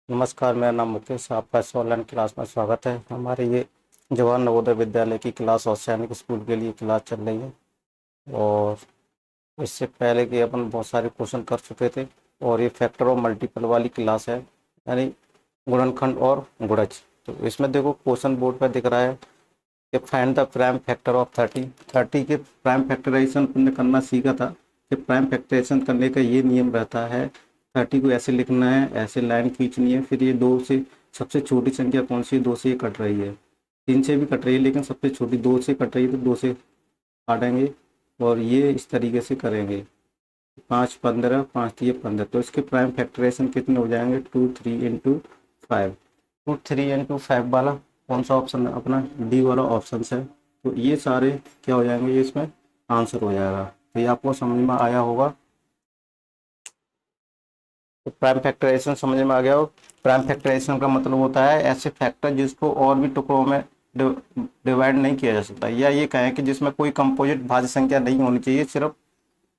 नमस्कार, मेरा नाम मुकेश, आपका इस ऑनलाइन क्लास में स्वागत है। हमारे ये जवाहर नवोदय विद्यालय की क्लास और सैनिक स्कूल के लिए क्लास चल रही है। और इससे पहले कि अपन बहुत सारे क्वेश्चन कर चुके थे। और ये फैक्टर और मल्टीपल वाली क्लास है, यानी गुणनखंड और गुणज। तो इसमें देखो, क्वेश्चन बोर्ड पर दिख रहा है कि find the prime factor of 30 के प्राइम फैक्टराइजेशन तुमने करना सीखा था कि प्राइम फैक्टराइजेशन करने का ये नियम रहता है। 30 को ऐसे लिखना है, ऐसे लाइन खींचनी है, फिर ये दो से सबसे छोटी संख्या कौन सी है, दो से ये कट रही है, तीन से भी कट रही है, लेकिन सबसे छोटी दो से कट रही है तो दो से काटेंगे। और ये इस तरीके से करेंगे, 5 15, 5 3 15। तो इसके प्राइम फैक्टराइजेशन कितने हो जाएंगे, 2 3 × 5। तो 3 × 5 वाला कौन सा ऑप्शन है, अपना डी वाला ऑप्शन है। तो ये सारे क्या हो जाएंगे, ये इसमें आंसर हो जाएगा। तो ये आपको समझ में आया होगा। तो प्राइम फैक्टराइजेशन समझ में आ गया हो। प्राइम फैक्टराइजेशन का मतलब होता है ऐसे फैक्टर जिसको और भी टुकड़ों में डिवाइड नहीं किया जा सकता, या ये कहें कि जिसमें कोई कंपोजिट भाज्य संख्या नहीं होनी चाहिए, सिर्फ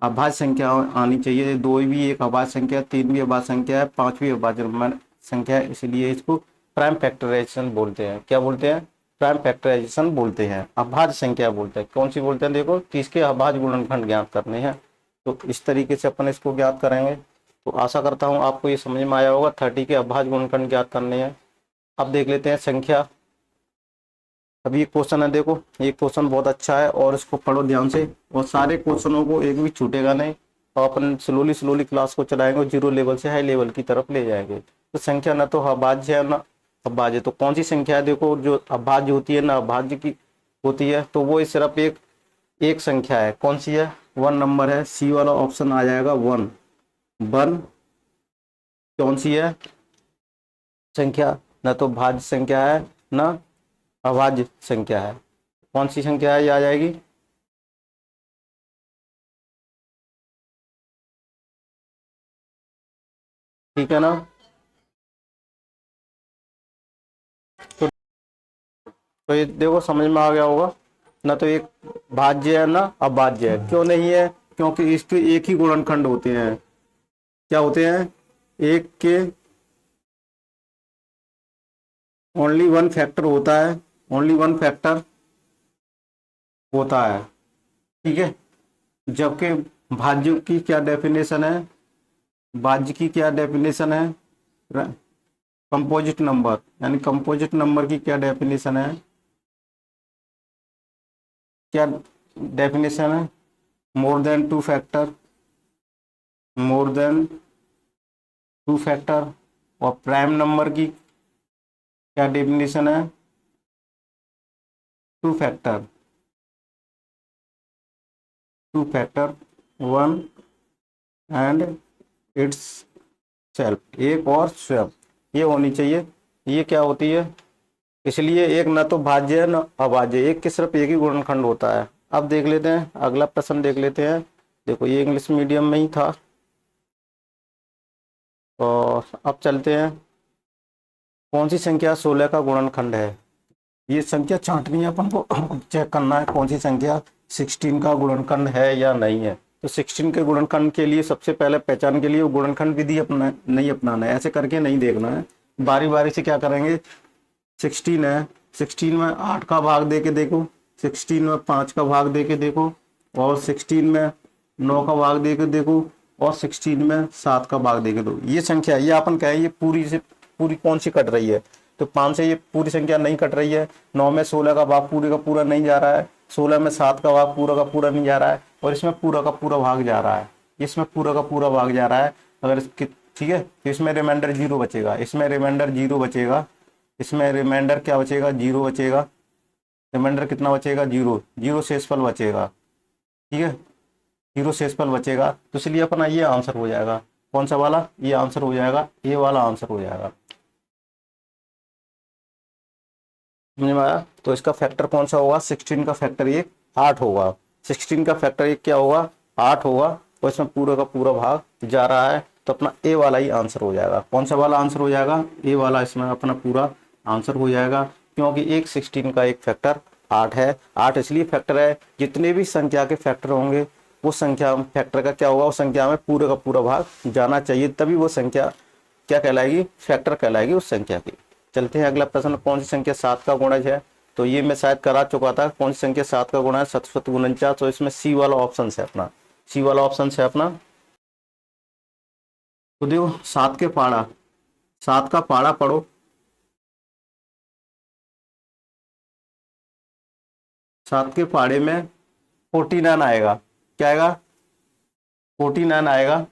अभाज्य संख्या आनी चाहिए। दो भी एक अभाज्य संख्या, तीन भी अभाज्य संख्या है, पांच भी अभाज्य संख्या है, इसलिए इसको प्राइम फैक्टराइजेशन बोलते हैं। क्या बोलते हैं? प्राइम फैक्टराइजेशन बोलते हैं। अभाज्य संख्या बोलते हैं। कौन सी बोलते हैं? देखो, कि इसके अभाज्य गुणनखंड ज्ञात करने हैं। तो इस तरीके से अपन इसको ज्ञात करेंगे। तो आशा करता हूँ आपको ये समझ में आया होगा। 30 के अभाज्य गुणनखंड ज्ञात करने हैं। अब देख लेते हैं संख्या। अभी एक क्वेश्चन है, देखो ये क्वेश्चन बहुत अच्छा है और इसको पढ़ो ध्यान से, और सारे क्वेश्चनों को एक भी छूटेगा नहीं। और अपन स्लोली स्लोली क्लास को चलाएंगे और जीरो लेवल से हाई लेवल की तरफ ले जाएंगे। तो संख्या ना तो अभाज्य है ना अभाज्य। तो कौन सी संख्या है? देखो, जो अभाज्य होती है ना अभाज्य की होती है, तो वो सिर्फ एक संख्या है। कौन सी है? 1 नंबर है। सी वाला ऑप्शन आ जाएगा, 1 1। कौन सी है संख्या? ना तो भाज्य संख्या है ना अभाज्य संख्या है। कौन सी संख्या है, ये आ जाएगी। ठीक है ना? तो ये देखो, समझ में आ गया होगा। ना तो एक भाज्य है ना अभाज्य है। क्यों नहीं है? क्योंकि इसके एक ही गुणनखंड होते हैं। क्या होते हैं? एक के ओनली वन फैक्टर होता है। ओनली वन फैक्टर होता है। ठीक है। जबकि भाज्य की क्या डेफिनेशन है? भाज्य की क्या डेफिनेशन है? कंपोजिट नंबर, यानी कंपोजिट नंबर की क्या डेफिनेशन है? क्या डेफिनेशन है? More than two factor, more than two factor. और प्राइम नंबर की क्या डेफिनेशन है? Two factor, two factor, one and it's self, एक और स्वयं, ये होनी चाहिए। ये क्या होती है? इसलिए एक न तो भाज्य है न अभाज्य, एक के सिर्फ एक ही गुणनखंड होता है। अब देख लेते हैं, अगला प्रश्न देख लेते हैं। देखो, ये इंग्लिश मीडियम में ही था। और अब चलते हैं, कौन सी संख्या 16 का गुणनखंड है? ये संख्या छांटनी है अपन को चेक करना है कौन सी संख्या 16 का गुणनखंड है या नहीं है। तो 16 के गुणनखंड के लिए सबसे पहले पहचान के लिए वो गुणनखंड विधि अपना नहीं अपनाना है, ऐसे करके नहीं देखना है। बारी बारी से क्या करेंगे, 16 है, 16 में 8 का भाग दे के देखो, 16 में 5 का भाग दे के देखो, और 16 में 9 का भाग दे के देखो, और 16 में 7 का भाग दे के दो। ये संख्या, ये अपन कहें ये पूरी से पूरी कौन सी कट रही है? तो 5 से ये पूरी संख्या नहीं कट रही है। 9 में 16 का भाग पूरे का पूरा नहीं जा रहा है। 16 में 7 का भाग पूरा का पूरा नहीं जा रहा है। और इसमें पूरा का पूरा भाग जा रहा है। इसमें पूरा का पूरा भाग जा रहा है। अगर इसकी ठीक है, तो इसमें रिमाइंडर 0 बचेगा, इसमें रिमाइंडर 0 बचेगा, इसमें रिमाइंडर क्या बचेगा? 0 बचेगा। रिमाइंडर कितना बचेगा? 0। 0 शेषफल बचेगा। ठीक है, 0 शेषफल बचेगा। तो इसलिए अपना ये आंसर हो जाएगा। कौन सा वाला? ये आंसर हो जाएगा, ये वाला आंसर हो जाएगा। समझ में आया? तो इसका फैक्टर कौन सा होगा? 16 का फैक्टर एक 8 होगा। 16 का फैक्टर एक क्या होगा? 8 होगा। और इसमें पूरा का पूरा भाग जा रहा है, तो अपना ए वाला ही आंसर हो जाएगा। कौन सा वाला आंसर हो जाएगा? ए वाला इसमें अपना पूरा आंसर हो जाएगा। क्योंकि एक 16 का एक फैक्टर 8 है। 8 इसलिए फैक्टर है, जितने भी संख्या के फैक्टर होंगे वो संख्या फैक्टर का क्या होगा, उस संख्या में पूरे का पूरा भाग जाना चाहिए, तभी वो संख्या क्या कहलाएगी, फैक्टर कहलाएगी उस संख्या की। चलते हैं अगला प्रश्न, कौन सी संख्या 7 का गुणज है। तो ये मैं शायद करा चुका था, कौन सी संख्या 7 का गुणज है, 749। तो इसमें सी वाला ऑप्शन है अपना, सी वाला ऑप्शन है अपना। तो देखो 7 के पाड़ा, 7 का पाड़ा पढ़ो, 7 के पाड़े में 49 आएगा, क्या आएगा, 49 आएगा।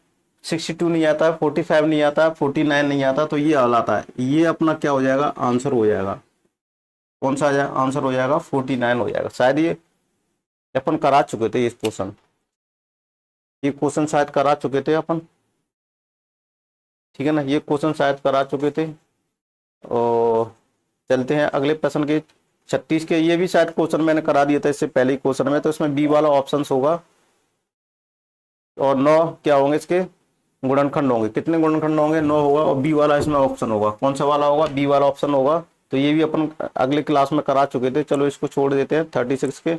62 नहीं आता है, 45 नहीं आता है, 49 नहीं आता, तो ये वाला आता है, ये अपना क्या हो जाएगा, आंसर हो जाएगा। कौन सा आंसर हो जाएगा, 49 हो जाएगा। शायद ये अपन करा चुके थे, ये क्वेश्चन, ये क्वेश्चन शायद करा चुके थे अपन, ठीक है ना, ये क्वेश्चन शायद करा चुके थे। और चलते हैं अगले प्रश्न के 36 के, ये भी शायद क्वेश्चन मैंने करा दिया था इससे पहले क्वेश्चन में। तो इसमें बी वाला ऑप्शन होगा और 9 क्या होंगे इसके गुणनखंड होंगे। कितने गुणनखंड होंगे, 9 होगा। और बी वाला इसमें ऑप्शन होगा, कौन सा वाला होगा, बी वाला ऑप्शन होगा। तो ये भी अपन अगले क्लास में करा चुके थे, चलो इसको छोड़ देते हैं 36 के।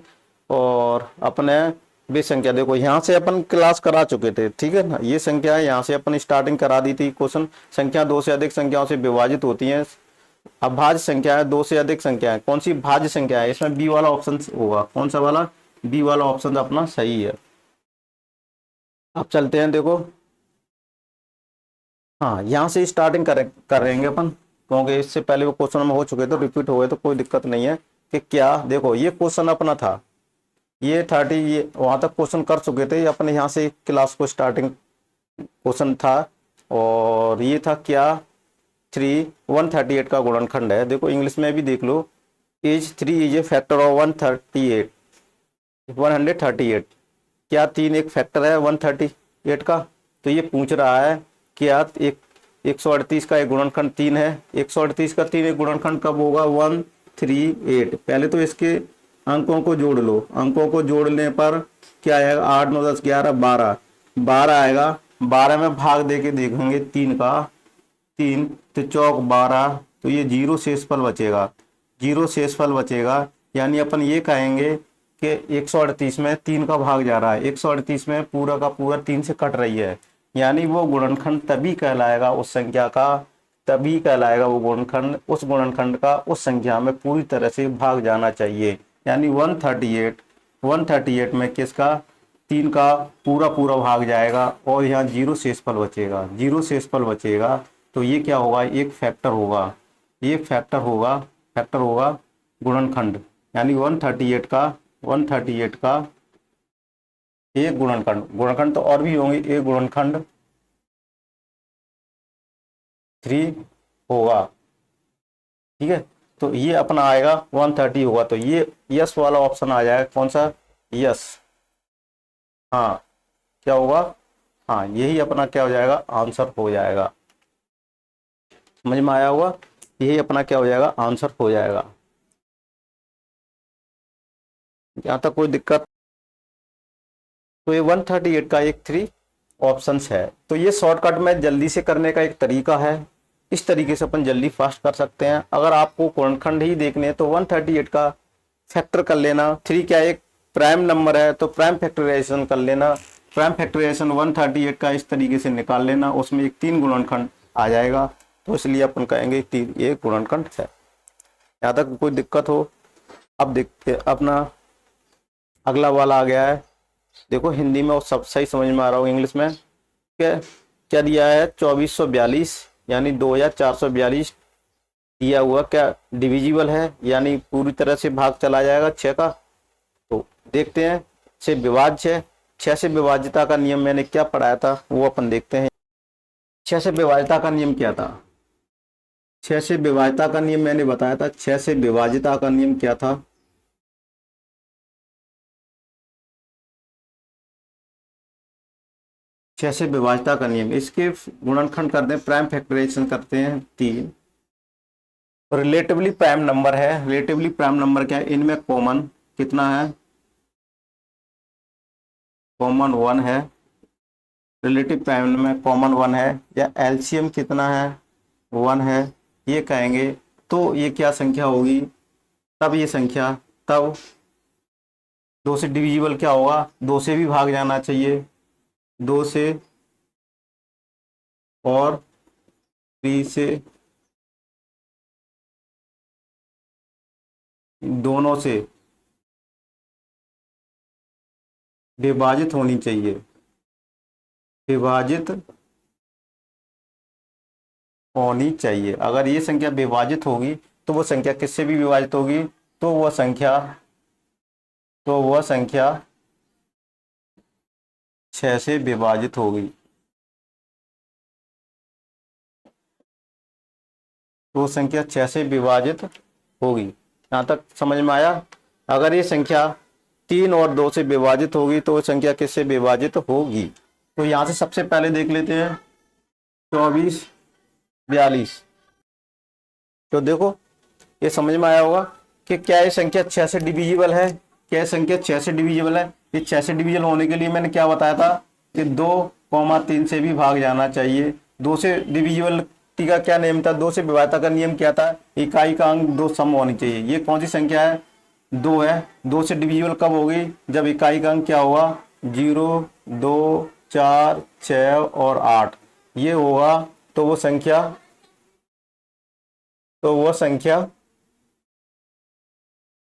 और अपने बे संख्या देखो, यहाँ से अपन क्लास करा चुके थे, ठीक है ना, ये संख्या है, यहाँ से अपन स्टार्टिंग करा दी थी। क्वेश्चन संख्या 2 से अधिक संख्याओं से विभाजित होती है। अभाज्य संख्या है, 2 से अधिक संख्या है, कौन सी भाज्य संख्या है, इसमें बी वाला ऑप्शन होगा। कौन सा वाला, बी वाला ऑप्शन अपना सही है। अब चलते हैं देखो, हाँ यहाँ से स्टार्टिंग कर रहेंगे अपन, क्योंकि इससे पहले वो क्वेश्चन में हो चुके थे, रिपीट हो गए तो कोई दिक्कत नहीं है। कि क्या देखो, ये क्वेश्चन अपना था, ये 30, ये वहां तक क्वेश्चन कर चुके थे, अपने यहाँ से क्लास को स्टार्टिंग क्वेश्चन था। और ये था क्या, 138 का गुणनखंड है। देखो इंग्लिश में भी देख लो, is 3 is a factor of 138। क्या 3 एक फैक्टर है 138 का। तो ये पूछ रहा है क्या एक 138 का एक गुणनखंड 3 है, 138 का 3 एक गुणनखंड कब होगा, 138। पहले तो इसके अंकों को जोड़ लो, अंकों को जोड़ने पर क्या आएगा, 8 9 10 11 12, 12 आएगा। 12 में भाग दे के देखेंगे 3 का, 3 तो चौक 12, तो ये 0 शेषफल बचेगा, 0 शेषफल बचेगा। यानी अपन ये कहेंगे कि 138 में 3 का भाग जा रहा है, 138 में पूरा का पूरा 3 से कट रही है, यानी वो गुणनखंड तभी कहलाएगा उस संख्या का, तभी कहलाएगा वो गुणनखंड उस गुणनखंड का उस संख्या में पूरी तरह से भाग जाना चाहिए। यानी 138 में किसका, 3 का पूरा पूरा भाग जाएगा और यहाँ 0 शेषफल बचेगा, 0 शेषफल बचेगा। तो ये क्या होगा, एक फैक्टर होगा, ये फैक्टर होगा गुणनखंड। यानी 138 का एक गुणनखंड तो और भी होंगे, एक गुणनखंड 3 होगा, ठीक है। तो ये अपना आएगा 130 होगा, तो ये यस वाला ऑप्शन आ जाएगा। कौन सा, यस, हाँ क्या होगा, हाँ यही अपना क्या हो जाएगा, आंसर हो जाएगा। समझ में आया होगा, यही अपना क्या हो जाएगा, आंसर हो जाएगा। यहाँ तक कोई दिक्कत। तो ये 138 का एक 3 ऑप्शंस है। तो ये शॉर्टकट में जल्दी से करने का एक तरीका है, इस तरीके से अपन जल्दी फास्ट कर सकते हैं। अगर आपको गुणनखंड ही देखने हैं तो 138 का फैक्टर कर लेना, 3 क्या एक प्राइम नंबर है तो प्राइम फैक्टराइजेशन कर लेना, प्राइम फैक्टराइजेशन 138 का इस तरीके से निकाल लेना, उसमें एक 3 गुणनखंड आ जाएगा। तो इसलिए अपन कहेंगे 3 एक गुणनखंड है। यहाँ तक कोई दिक्कत हो। अब देखते अपना अगला वाला आ गया है, देखो हिंदी में वो सब सही समझ में आ रहा हो, इंग्लिश में क्या दिया है, 2442 यानी 2442 दिया हुआ, क्या डिविजिबल है, यानी पूरी तरह से भाग चला जाएगा 6 का। तो देखते हैं, 6 विभाज्य, 6 से विभाज्यता का नियम मैंने क्या पढ़ाया था वो अपन देखते हैं। 6 से विभाज्यता का नियम क्या था, 6 से विभाज्यता का नियम मैंने बताया था, 6 से विभाज्यता का नियम क्या था, 6 से विभाज्यता का नियम, इसके गुणनखंड करते हैं, प्राइम फैक्टराइजेशन करते हैं 3। रिलेटिवली प्राइम नंबर है, रिलेटिवली प्राइम नंबर क्या है, इनमें कॉमन कितना है, कॉमन 1 है, रिलेटिव प्राइम में कॉमन 1 है, या एलसीएम कितना है 1 है, ये कहेंगे। तो ये क्या संख्या होगी, तब ये संख्या, तब 2 से डिविजिबल क्या होगा, 2 से भी भाग जाना चाहिए, 2 से, और 3 से दोनों से विभाजित होनी चाहिए, विभाजित होनी चाहिए। अगर ये संख्या विभाजित होगी तो वो संख्या किससे भी विभाजित होगी, तो वह संख्या 6 से विभाजित होगी। तो संख्या 6 से विभाजित होगी। यहाँ तक समझ में आया। अगर ये संख्या 3 और 2 से विभाजित होगी तो वो संख्या किससे विभाजित होगी। तो यहाँ से सबसे पहले देख लेते हैं 24 42। तो देखो ये समझ में आया होगा कि क्या ये संख्या 6 से डिविजिबल है। क्या ये संख्या 6 से डिविजिबल है। ये 6 से डिविजिबल होने के लिए मैंने क्या बताया था कि 2, 3 से भी भाग जाना चाहिए। 2 से डिविजिबल का क्या नियम था, 2 से विभाज्यता का नियम क्या था, इकाई का अंक 2 सम होनी चाहिए। ये कौन सी संख्या है, 2 है। 2 से डिविजिबल कब होगी, जब इकाई का अंक क्या होगा, 0, 2, 4, 6 और 8 ये होगा। तो वो संख्या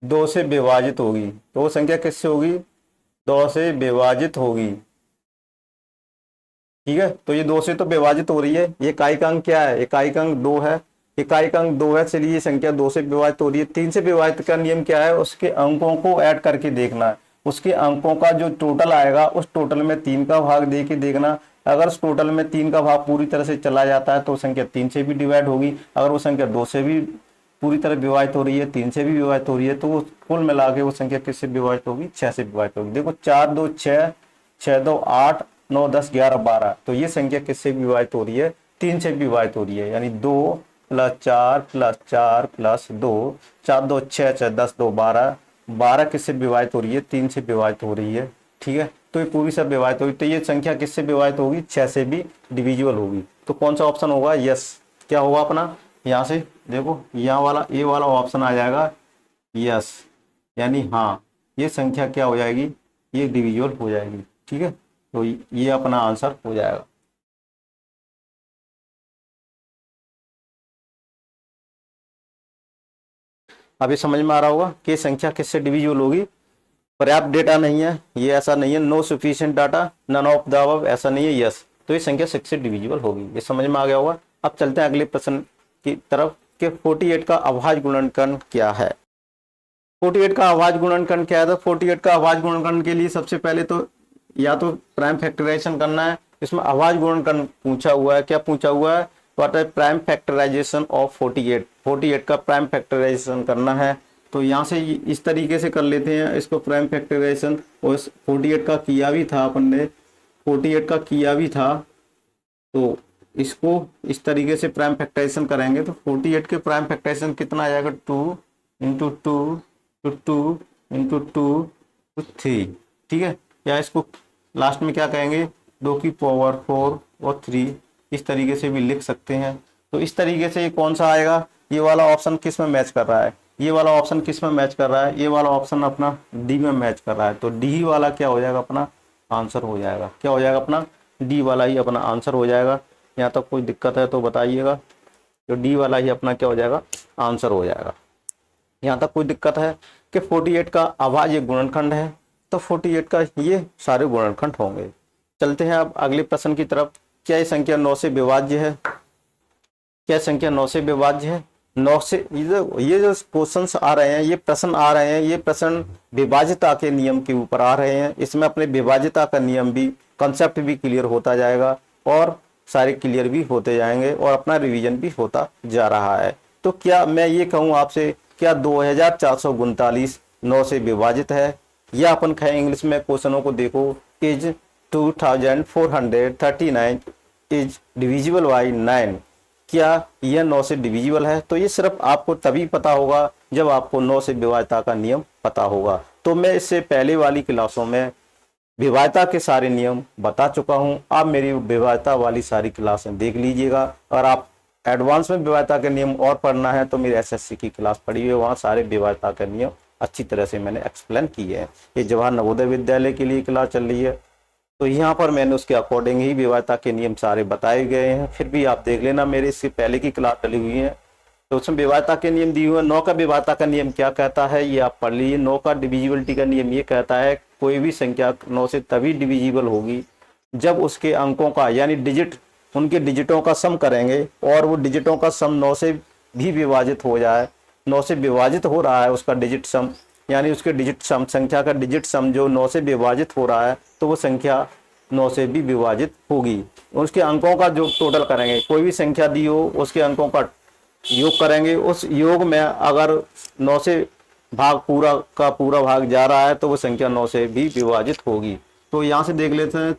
2 से विभाजित होगी। तो वो संख्या किससे होगी, 2 से विभाजित होगी। ठीक है, तो ये 2 से तो विभाजित हो रही है। ये इकाई का अंक क्या है, इकाई का अंक 2 है। इकाई का अंक 2 है, चलिए ये संख्या 2 से विभाजित हो रही है। 3 से विभाजित का नियम क्या है, उसके अंकों को ऐड करके देखना है। उसके अंकों का जो टोटल आएगा उस टोटल में 3 का भाग दे के देखना। अगर उस टोटल में 3 का भाग पूरी तरह से चला जाता है तो संख्या 3 से भी डिवाइड होगी। अगर वो संख्या 2 से भी पूरी तरह विभाजित हो रही है, 3 से भी विभाजित हो रही है, तो वो कुल मिला के वो संख्या किससे विभाजित होगी, 6 से विभाजित होगी। देखो 4, 2, 6, 6, 2, 8, 9, 10, 11, 12। तो ये संख्या किससे विभाजित हो रही है, 3 से विभाजित हो रही है। यानी 2 + 4 + 4 + 2, 4, 2, 6, 6, 10, 2, 12। 12 किससे विभाजित हो रही है, 3 से विभाजित हो रही है। ठीक है, तो ये पूरी सब विभाजित होगी। तो ये संख्या किससे विभाजित होगी, 6 से भी डिविजिबल होगी। तो कौन सा ऑप्शन होगा, यस। क्या होगा अपना, यहाँ से देखो यहाँ वाला ए वाला ऑप्शन आ जाएगा, यस। यानी हाँ, ये संख्या क्या हो जाएगी, ये डिविजिबल हो जाएगी। ठीक है, तो ये अपना आंसर हो जाएगा। अभी समझ में आ रहा होगा कि संख्या किससे डिविजिबल होगी। पर्याप्त डेटा नहीं है, ये ऐसा नहीं है, no sufficient data, none of the above ऐसा नहीं है, यस। तो ये संख्या 6 से डिविजिबल होगी। ये समझ में आ गया होगा। अब चलते हैं अगले प्रश्न की तरफ कि 48 का अभाज्य गुणनखंड क्या है। 48 का अभाज्य गुणनखंड क्या है, तो 48 का अभाज्य गुणनखंड के लिए सबसे पहले तो या तो प्राइम फैक्टराइजेशन करना है। इसमें अभाज्य गुणनखंड पूछा हुआ है, क्या पूछा हुआ है, what is prime factorisation of 48। 48 का प्राइम फैक्टराइजेशन करना है। तो यहाँ से इस तरीके से कर लेते हैं इसको प्राइम फैक्टराइजेशन। और 48 का किया भी था अपन ने, 48 का किया भी था। तो इसको इस तरीके से प्राइम फैक्टराइजेशन करेंगे तो 48 के प्राइम फैक्टराइजेशन कितना आ जाएगा, 2 × 2 × 2 × 2 × 3। ठीक है, या इसको लास्ट में क्या कहेंगे, 2 की पावर 4 और 3, इस तरीके से भी लिख सकते हैं। तो इस तरीके से ये कौन सा आएगा, ये वाला ऑप्शन किस में मैच कर रहा है, ये वाला ऑप्शन किस में मैच कर रहा है, ये वाला ऑप्शन अपना डी में मैच कर रहा है। तो डी वाला क्या हो जाएगा, अपना आंसर हो जाएगा। क्या हो जाएगा, अपना डी वाला ही अपना आंसर हो जाएगा। यहाँ तक कोई दिक्कत है तो बताइएगा। तो डी वाला ही अपना क्या हो जाएगा, आंसर हो जाएगा। यहाँ तक कोई दिक्कत है कि 48 का अभाज्य गुणनखंड है, तो 48 का ये सारे गुणनखंड होंगे। चलते हैं अब अगले प्रश्न की तरफ। क्या ये संख्या 9 से विभाज्य है, क्या संख्या 9 से विभाज्य है। 9 से ये जो क्वेश्चंस आ रहे हैं, ये प्रश्न आ रहे हैं, ये प्रश्न विभाज्यता के नियम के ऊपर आ रहे हैं। इसमें अपने विभाज्यता का नियम भी, कंसेप्ट भी क्लियर होता जाएगा और सारे क्लियर भी होते जाएंगे और अपना रिवीजन भी होता जा रहा है। तो क्या मैं ये कहूँ आपसे, क्या 2449 9 से विभाजित है, या अपन कहें इंग्लिश में क्वेश्चनों को देखो, इज 2439 इज डिविजिबल बाई 9। क्या यह 9 से डिविजिबल है। तो ये सिर्फ आपको तभी पता होगा जब आपको 9 से विभाज्यता का नियम पता होगा। तो मैं इससे पहले वाली क्लासों में विभाज्यता के सारे नियम बता चुका हूं। आप मेरी विभाज्यता वाली सारी क्लासें देख लीजिएगा। और आप एडवांस में विभाज्यता के नियम और पढ़ना है तो मेरी एसएससी की क्लास पढ़ी है, वहाँ सारे विभाज्यता के नियम अच्छी तरह से मैंने एक्सप्लेन किए हैं। ये जवाहर नवोदय विद्यालय के लिए क्लास चल रही है, तो यहाँ पर मैंने उसके अकॉर्डिंग ही विभाज्यता के नियम सारे बताए गए हैं, फिर भी आप देख लेना, मेरे इससे पहले की क्लास डली हुई है तो उसमें विभाज्यता के नियम दिए हुए हैं। 9 का विभाज्यता का नियम क्या कहता है ये आप पढ़ लीजिए। 9 का डिविजिबिलिटी का नियम ये कहता है कोई भी संख्या 9 से तभी डिविजिबल होगी जब उसके अंकों का यानी डिजिट, उनके डिजिटों का सम करेंगे और वो डिजिटों का सम 9 से भी विभाजित हो जाए। 9 से विभाजित हो रहा है उसका डिजिट सम, यानी उसके डिजिट सम, संख्या का डिजिट सम जो 9 से विभाजित हो रहा है तो वो संख्या 9 से भी विभाजित होगी। उसके अंकों का जो टोटल करेंगे, कोई भी संख्या दी हो उसके अंकों का योग करेंगे, उस योग में अगर 9 से भाग पूरा का पूरा भाग जा रहा है तो वो संख्या 9 से भी विभाजित होगी। तो यहाँ से देख लेते हैं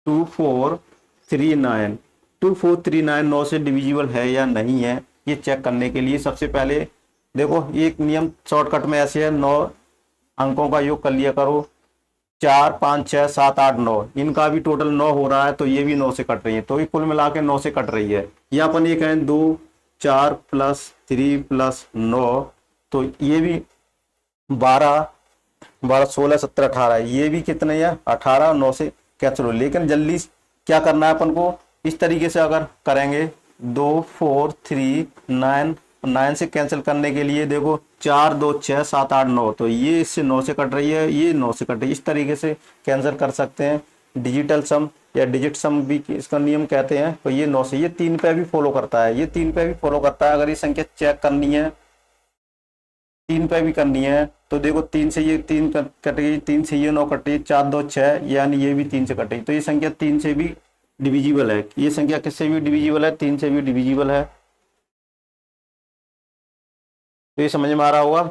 2439, 2439 9 से डिविजिबल है या नहीं है ये चेक करने के लिए सबसे पहले देखो एक नियम शॉर्टकट में ऐसे है, 9 अंकों का योग कर लिया करो, 4 5 6 7 8 9, इनका भी टोटल 9 हो रहा है तो ये भी 9 से कट रही है, तो ये कुल मिला के 9 से कट रही है। ये अपन ये कहें 2 4 प्लस 3 प्लस 9 तो ये भी 12 12 16 17 18, ये भी कितने है 18, 9 से कैंसिल हो। लेकिन जल्दी क्या करना है अपन को, इस तरीके से अगर करेंगे 2 4 3 9, 9 से कैंसिल करने के लिए देखो 4 2 6 7 8 9, तो ये इससे 9 से कट रही है, ये 9 से कट रही है, इस तरीके से कैंसिल कर सकते हैं। डिजिटल सम या डिजिट सम भी इसका नियम कहते हैं। तो ये 9 से, ये 3 पे भी फॉलो करता है, ये 3 पे भी फॉलो करता है। अगर ये संख्या चेक करनी है 3 पे भी करनी है तो देखो 3 से ये 3 कट गई, 3 से ये 9 कट गई, 4 2 6, यानी ये भी 3 से कट गई, तो ये संख्या 3 से भी डिविजिबल है। ये संख्या किससे भी डिविजिबल है, 3 से भी डिविजिबल है। तो ये समझ में आ रहा होगा।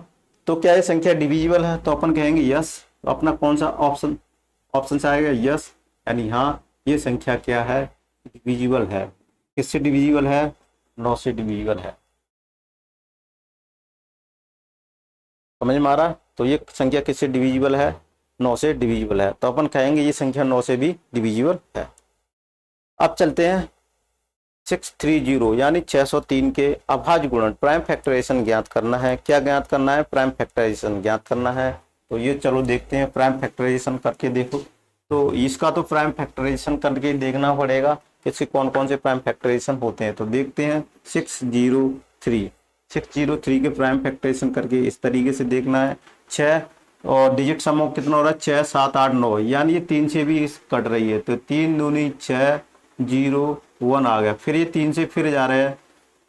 तो क्या ये संख्या डिविजिबल है, तो अपन कहेंगे यस। अपना कौन सा ऑप्शन ऑप्शन से आएगा यस, यानी हाँ ये संख्या क्या है, डिविजिबल है। किससे डिविजिबल है, 9 से डिविजिबल है। समझ में आ रहा। तो ये संख्या किससे डिविजिबल है, 9 से डिविजिबल है, तो अपन कहेंगे ये संख्या 9 से भी डिविजिबल है। अब चलते हैं 630 यानी 603 के अभाज्य गुणन प्राइम फैक्टराइजेशन ज्ञात करना है। क्या ज्ञात करना है, प्राइम फैक्टराइजेशन ज्ञात करना है। तो ये चलो देखते हैं, प्राइम फैक्टराइजेशन करके देखो। तो इसका तो प्राइम फैक्टराइजेशन करके देखना पड़ेगा कि इसके कौन कौन से प्राइम फैक्टराइजेशन होते हैं। तो देखते हैं 603 के प्राइम फैक्टराइजेशन करके इस तरीके से देखना है। 6 और डिजिट सम कितना हो रहा है, 6 7 8 9, यानी ये 3 से भी कट रही है, तो 3 दूनी 6 0 1 आ गया। फिर ये 3 से फिर जा रहा है,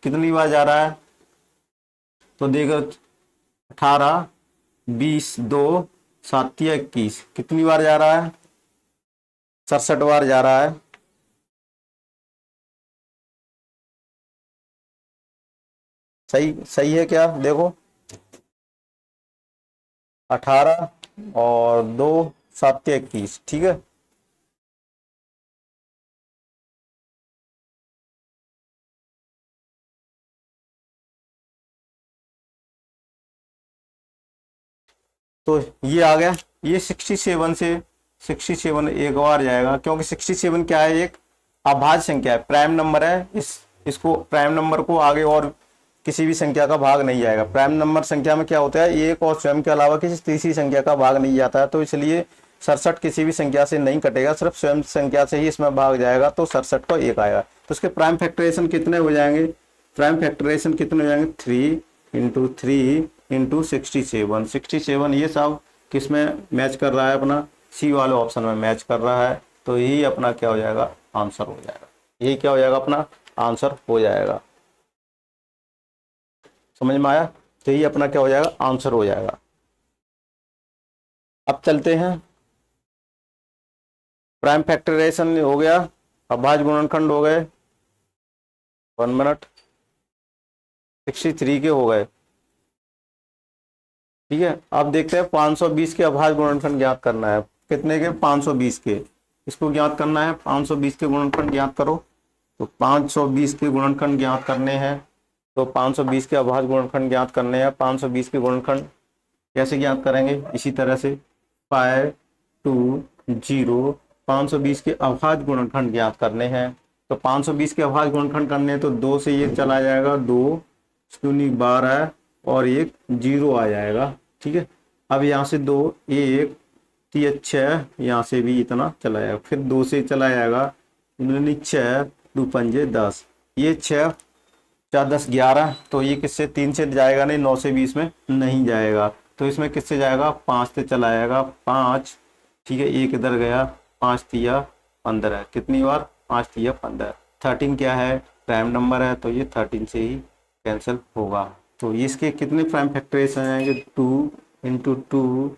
कितनी बार जा रहा है, तो देखो 18 20 2 7 21, कितनी बार जा रहा है, 67 बार जा रहा है। सही सही है क्या, देखो 18 और 2 7 21, ठीक है। तो ये आ गया, ये 67 से 67 एक बार जाएगा, क्योंकि 67 क्या है, एक अभाज्य संख्या है, प्राइम नंबर है। इसको प्राइम नंबर को आगे और किसी भी संख्या का भाग नहीं जाएगा। प्राइम नंबर संख्या में क्या होता है, एक और स्वयं के अलावा किसी तीसरी संख्या का भाग नहीं जाता है, तो इसलिए 67 किसी भी संख्या से नहीं कटेगा, सिर्फ स्वयं संख्या से ही इसमें भाग जाएगा, तो 67 को एक आएगा। तो इसके प्राइम फैक्टराइजेशन कितने हो जाएंगे, प्राइम फैक्टराइजेशन कितने हो जाएंगे, 3 × 3 × 67। 67 ये सब किस में मैच कर रहा है, अपना सी वाले ऑप्शन में मैच कर रहा है, तो यही अपना क्या हो जाएगा, आंसर हो जाएगा। यही क्या हो जाएगा, अपना आंसर हो जाएगा। समझ में आया, तो यही अपना क्या हो जाएगा, आंसर हो जाएगा। अब चलते हैं, प्राइम फैक्टराइजेशन हो गया, अभाज्य गुणनखंड हो गए, 1 मिनट, 63 के हो गए, ठीक है। अब देखते हैं 520 के अभाज्य गुणनखंड ज्ञात करना है। कितने के, 520 के, इसको ज्ञात करना है। 520 के गुणनखंड ज्ञात करो। तो 520 के गुणनखंड ज्ञात करने हैं, तो 520 के अभाज्य गुणनखंड ज्ञात करने हैं। 520 के गुणनखंड कैसे ज्ञात करेंगे, इसी तरह से 5 2 0, 520 के अभाज्य गुणनखंड ज्ञात करने हैं। तो 520 के अभाज्य गुणनखंड करने हैं, तो 2 से ये चला जाएगा, 2 दूनी 12 और एक 0 आ जाएगा, ठीक है। अब यहाँ से 2 1 तो 6, यहाँ से भी इतना चला जाएगा, फिर 2 से चला जाएगा 6 2 पंजे 10, ये 6 4 10 11, तो ये किससे 3 से जाएगा नहीं, 9 से भी इसमें नहीं जाएगा, तो इसमें किससे जाएगा 5 से चला जाएगा 5, ठीक है, एक इधर गया, 5 तिया 15, कितनी बार 5 तिया 15, 13 क्या है प्राइम नंबर है, तो ये 13 से ही कैंसिल होगा। तो इसके कितने प्राइम फैक्टराइजेशन आएंगे 2 इंटू 2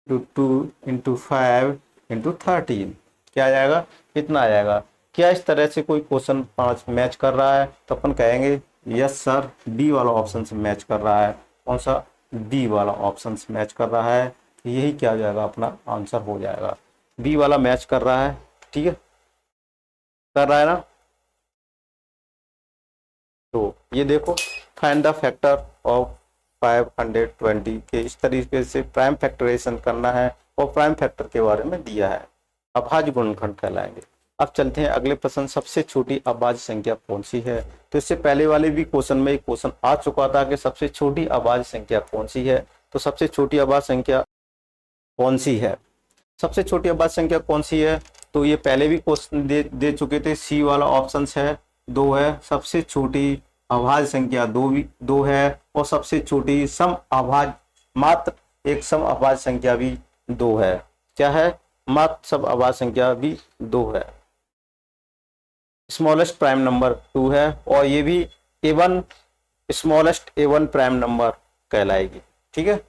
2 इंटू 5 इंटू 13, क्या आ जाएगा इतना आ जाएगा। क्या इस तरह से कोई क्वेश्चन 5 मैच कर रहा है, तो अपन कहेंगे यस सर, डी वाला ऑप्शन से मैच कर रहा है। कौन सा, डी वाला ऑप्शन से मैच कर रहा है, यही क्या हो जाएगा अपना आंसर हो जाएगा, बी वाला मैच कर रहा है, ठीक है, कर रहा है ना। तो ये देखो, फाइंड द फैक्टर ऑफ 520 के इस तरीके से प्राइम फैक्टराइजेशन करना है, और प्राइम फैक्टर के बारे में दिया है, अभाज्य गुणनखंड कहलाएंगे। अब चलते हैं अगले प्रश्न, सबसे छोटी अभाज्य संख्या कौन सी है। तो इससे पहले वाले भी क्वेश्चन में एक क्वेश्चन आ चुका था कि सबसे छोटी अभाज्य संख्या कौन सी है। तो सबसे छोटी अभाज्य संख्या कौन सी है, सबसे छोटी अभाज्य संख्या कौन सी है, तो ये पहले भी क्वेश्चन दे चुके थे, सी वाला ऑप्शन है 2 है, सबसे छोटी अभाज्य संख्या 2 है, और सबसे छोटी सम अभाज्य मात्र एक सम अभाज्य संख्या भी 2 है। क्या है, मात्र सम अभाज्य संख्या भी 2 है। स्मॉलेस्ट प्राइम नंबर 2 है, और ये भी A1 smallest A1 prime number कहलाएगी, ठीक है।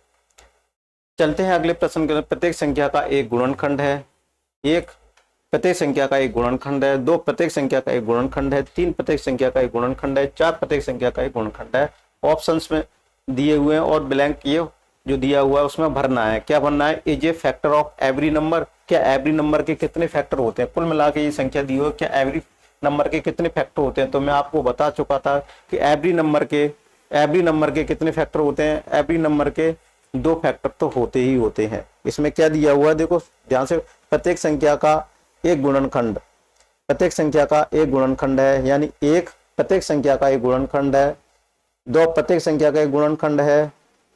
चलते हैं अगले प्रश्न के, प्रत्येक संख्या का एक गुणनखंड है, एक प्रत्येक संख्या का एक गुणनखंड है, 2 प्रत्येक संख्या का एक गुणनखंड है, 3 प्रत्येक संख्या का एक गुणनखंड है, 4 प्रत्येक संख्या का एक गुणनखंड है। ऑप्शंस में दिए हुए हैं और ब्लैंक ये जो दिया हुआ है उसमें भरना है। क्या भरना है, is a factor of every number, क्या एवरी नंबर के कितने फैक्टर होते हैं, कुल मिला के ये संख्या दी हुई है, क्या एवरी नंबर के कितने फैक्टर होते हैं। तो मैं आपको बता चुका था कि एवरी नंबर के कितने फैक्टर होते हैं, एवरी नंबर के 2 फैक्टर तो होते ही होते हैं। इसमें क्या दिया हुआ है देखो ध्यान से, प्रत्येक संख्या का एक गुणनखंड, प्रत्येक संख्या का एक गुणनखंड है, यानी एक प्रत्येक संख्या का एक गुणनखंड है, 2 प्रत्येक संख्या का एक गुणनखंड है,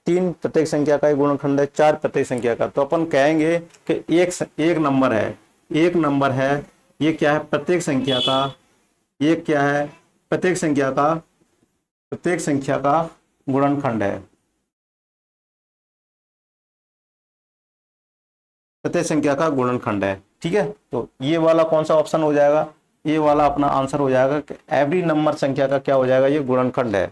3 प्रत्येक संख्या का एक गुणनखंड है, 4 प्रत्येक संख्या का। तो अपन कहेंगे कि एक नंबर है, ये क्या है प्रत्येक संख्या का, ये क्या है प्रत्येक संख्या का गुणनखंड है, प्रत्येक संख्या का गुणनखंड है, ठीक है। तो ये वाला कौन सा ऑप्शन हो जाएगा, ये वाला अपना आंसर हो जाएगा कि एवरी नंबर संख्या का क्या हो जाएगा, ये गुणनखंड है,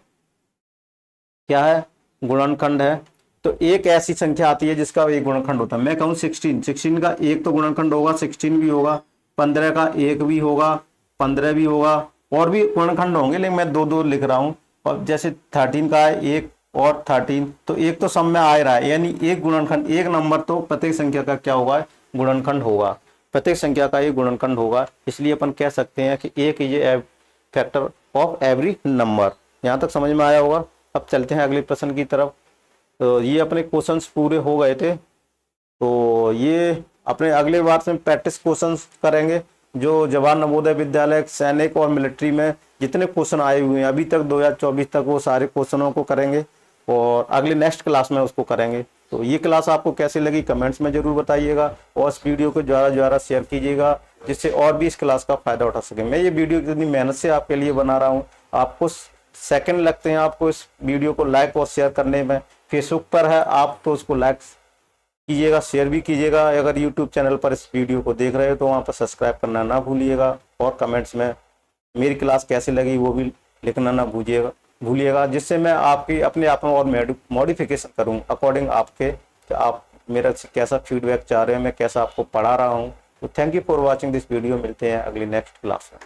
क्या है गुणनखंड है। तो एक ऐसी संख्या आती है जिसका एक गुणनखंड होता है, मैं कहूँ 16 का एक तो गुणनखंड होगा, 16 भी होगा, 15 का एक भी होगा, 15 भी होगा, और भी गुणनखंड होंगे, लेकिन मैं 2 लिख रहा हूँ। और जैसे 13 का है एक और 13, तो एक तो सब में आ रहा है, यानी एक गुणनखंड, एक नंबर तो प्रत्येक संख्या का क्या होगा गुणनखंड होगा, प्रत्येक संख्या का एक गुणनखंड होगा। इसलिए अपन कह सकते हैं कि एक ये फैक्टर ऑफ एवरी नंबर। यहाँ तक समझ में आया होगा। अब चलते हैं अगले प्रश्न की तरफ। तो ये अपने क्वेश्चंस पूरे हो गए थे, तो ये अपने अगले बार से प्रैक्टिस क्वेश्चंस करेंगे, जो जवाहर नवोदय विद्यालय सैनिक और मिलिट्री में जितने क्वेश्चन आए हुए हैं अभी तक 2024 तक, वो सारे क्वेश्चनों को करेंगे, और अगले नेक्स्ट क्लास में उसको करेंगे। तो ये क्लास आपको कैसी लगी कमेंट्स में जरूर बताइएगा, और इस वीडियो को ज़्यादा शेयर कीजिएगा, जिससे और भी इस क्लास का फायदा उठा सके। मैं ये वीडियो इतनी मेहनत से आपके लिए बना रहा हूँ, आपको सेकंड लगते हैं आपको इस वीडियो को लाइक और शेयर करने में। फेसबुक पर है आप तो उसको लाइक कीजिएगा, शेयर भी कीजिएगा। अगर यूट्यूब चैनल पर इस वीडियो को देख रहे हो तो वहाँ पर सब्सक्राइब करना ना भूलिएगा, और कमेंट्स में मेरी क्लास कैसी लगी वो भी लिखना ना भूलिएगा, जिससे मैं आपकी अपने आप में और मॉडिफिकेशन करूँ अकॉर्डिंग आपके, आप मेरा कैसा फीडबैक चाह रहे हैं, मैं कैसा आपको पढ़ा रहा हूँ। तो thank you for watching this video, मिलते हैं अगली नेक्स्ट क्लास में।